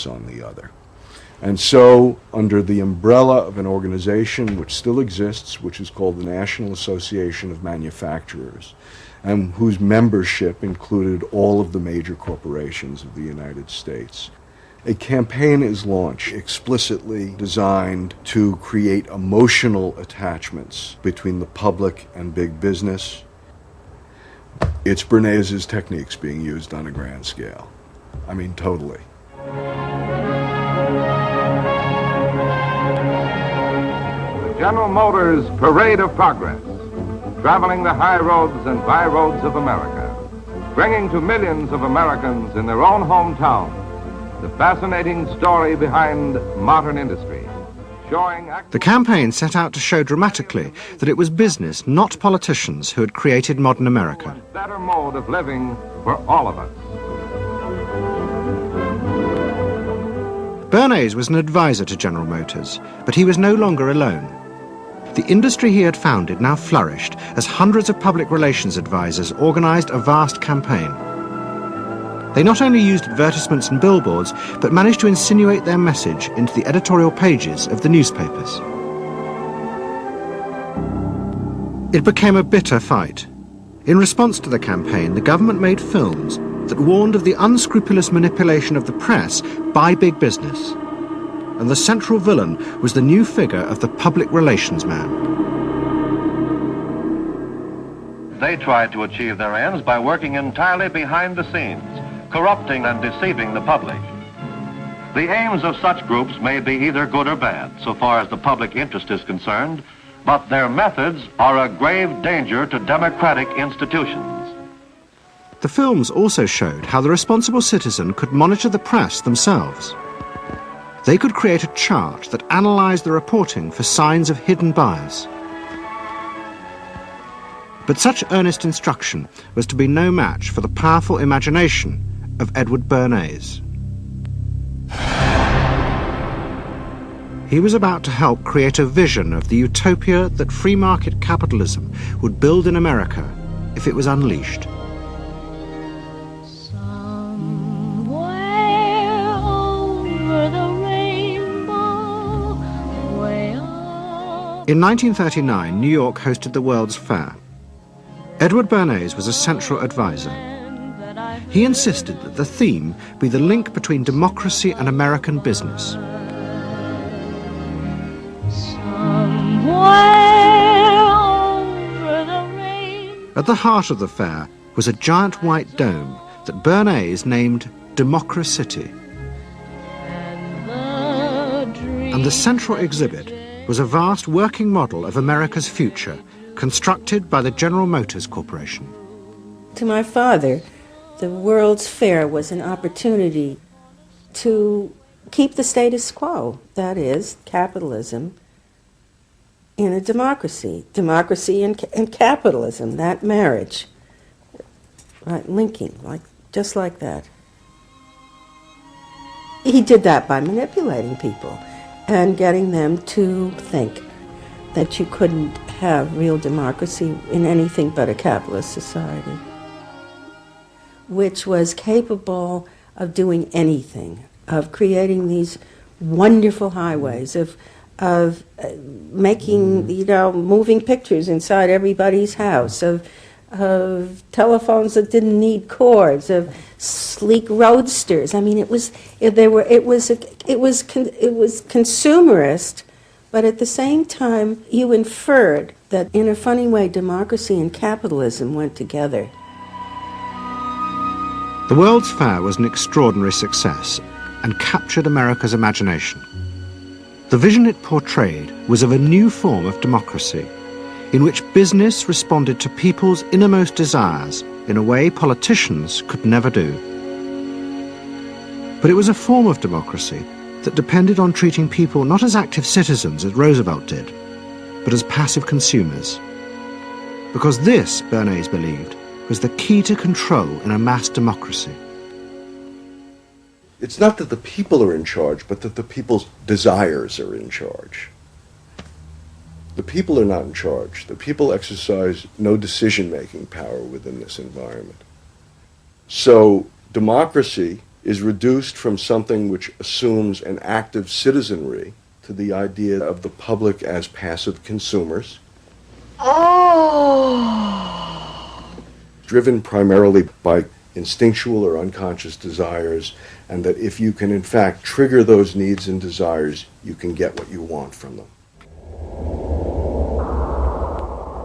on the other. And so, under the umbrella of an organization which still exists, which is called the National Association of Manufacturers, and whose membership included all of the major corporations of the United States, a campaign is launched explicitly designed to create emotional attachments between the public and big business. It's Bernays' techniques being used on a grand scale. I mean, totally. General Motors Parade of Progress, traveling the high roads and byroads of America, bringing to millions of Americans in their own hometown the fascinating story behind modern industry, showing... The campaign set out to show dramatically that it was business, not politicians, who had created modern America. Better mode of living for all of us. Bernays was an advisor to General Motors, but he was no longer alone. The industry he had founded now flourished as hundreds of public relations advisors organized a vast campaign. They not only used advertisements and billboards, but managed to insinuate their message into the editorial pages of the newspapers. It became a bitter fight. In response to the campaign, the government made films that warned of the unscrupulous manipulation of the press by big business. And the central villain was the new figure of the public relations man. They tried to achieve their ends by working entirely behind the scenes, corrupting and deceiving the public. The aims of such groups may be either good or bad, so far as the public interest is concerned, but their methods are a grave danger to democratic institutions. The films also showed how the responsible citizen could monitor the press themselves. They could create a chart that analyzed the reporting for signs of hidden bias. But such earnest instruction was to be no match for the powerful imagination of Edward Bernays. He was about to help create a vision of the utopia that free market capitalism would build in America if it was unleashed. In 1939, New York hosted the World's Fair. Edward Bernays was a central advisor. He insisted that the theme be the link between democracy and American business. At the heart of the fair was a giant white dome that Bernays named Democracity. And the central exhibit was a vast working model of America's future, constructed by the General Motors Corporation. To my father, the World's Fair was an opportunity to keep the status quo, that is, capitalism in a democracy. Democracy and capitalism, that marriage, right, linking, just like that. He did that by manipulating people and getting them to think that you couldn't have real democracy in anything but a capitalist society, which was capable of doing anything, of creating these wonderful highways, of making, moving pictures inside everybody's house, of telephones that didn't need cords, of sleek roadsters. I mean, it was consumerist, but at the same time, you inferred that in a funny way, democracy and capitalism went together. The World's Fair was an extraordinary success and captured America's imagination. The vision it portrayed was of a new form of democracy, in which business responded to people's innermost desires in a way politicians could never do. But it was a form of democracy that depended on treating people not as active citizens as Roosevelt did, but as passive consumers. Because this, Bernays believed, was the key to control in a mass democracy. It's not that the people are in charge, but that the people's desires are in charge. The people are not in charge. The people exercise no decision-making power within this environment. So democracy is reduced from something which assumes an active citizenry to the idea of the public as passive consumers. Driven primarily by instinctual or unconscious desires, and that if you can in fact trigger those needs and desires, you can get what you want from them.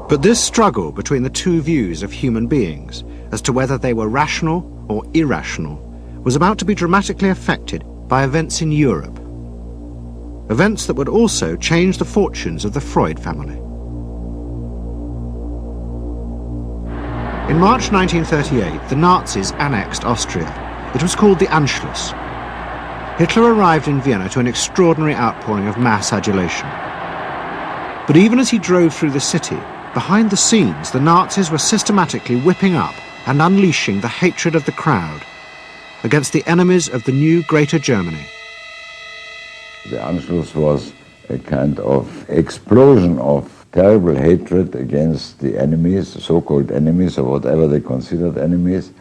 But this struggle between the two views of human beings as to whether they were rational or irrational was about to be dramatically affected by events in Europe. Events that would also change the fortunes of the Freud family. In March 1938, the Nazis annexed Austria. It was called the Anschluss. Hitler arrived in Vienna to an extraordinary outpouring of mass adulation. But even as he drove through the city, behind the scenes, the Nazis were systematically whipping up and unleashing the hatred of the crowd against the enemies of the new Greater Germany. The Anschluss was a kind of explosion of terrible hatred against the enemies, so-called enemies, or whatever they considered enemies,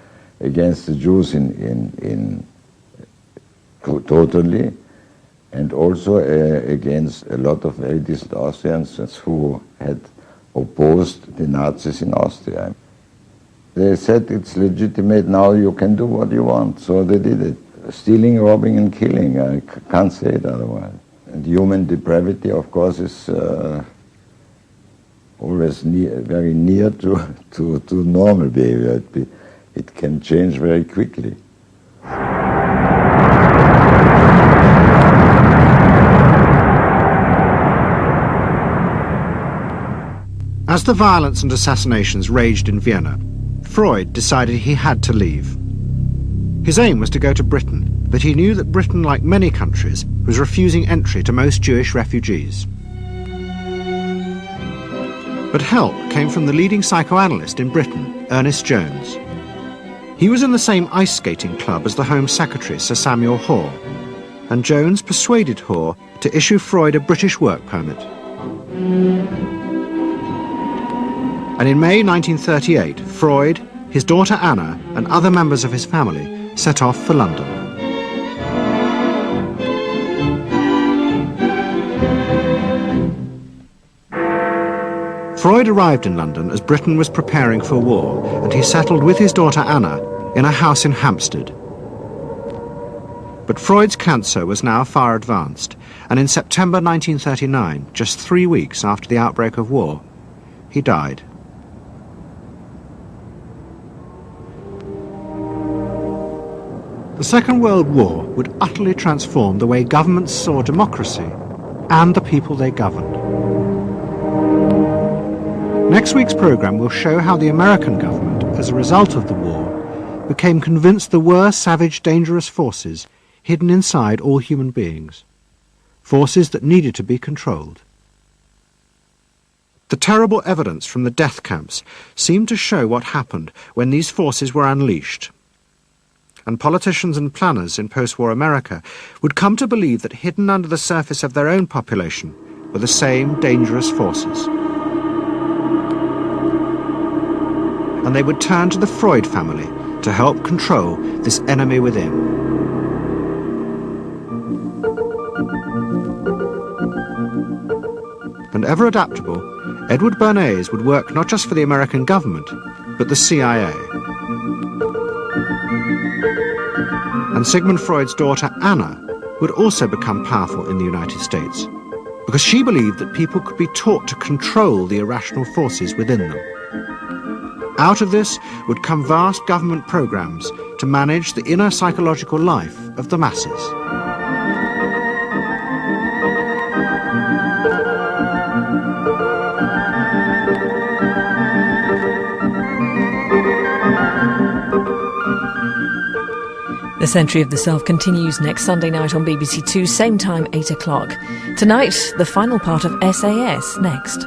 against the Jews totally, and also against a lot of very decent Austrians who had opposed the Nazis in Austria. They said it's legitimate, now you can do what you want, so they did it. Stealing, robbing and killing, I can't say it otherwise. And human depravity, of course, is always very near to normal behavior. It can change very quickly. As the violence and assassinations raged in Vienna, Freud decided he had to leave. His aim was to go to Britain, but he knew that Britain, like many countries, was refusing entry to most Jewish refugees. But help came from the leading psychoanalyst in Britain, Ernest Jones. He was in the same ice skating club as the Home Secretary, Sir Samuel Hoare, and Jones persuaded Hoare to issue Freud a British work permit. And in May 1938, Freud, his daughter Anna, and other members of his family set off for London. Freud arrived in London as Britain was preparing for war, and he settled with his daughter Anna in a house in Hampstead. But Freud's cancer was now far advanced, and in September 1939, just 3 weeks after the outbreak of war, he died. The Second World War would utterly transform the way governments saw democracy and the people they governed. Next week's programme will show how the American government, as a result of the war, became convinced there were savage, dangerous forces hidden inside all human beings, forces that needed to be controlled. The terrible evidence from the death camps seemed to show what happened when these forces were unleashed. And politicians and planners in post-war America would come to believe that hidden under the surface of their own population were the same dangerous forces. And they would turn to the Freud family to help control this enemy within. And ever adaptable, Edward Bernays would work not just for the American government, but the CIA. And Sigmund Freud's daughter, Anna, would also become powerful in the United States, because she believed that people could be taught to control the irrational forces within them. Out of this would come vast government programs to manage the inner psychological life of the masses. The Century of the Self continues next Sunday night on BBC Two, same time, 8 o'clock. Tonight, the final part of SAS next.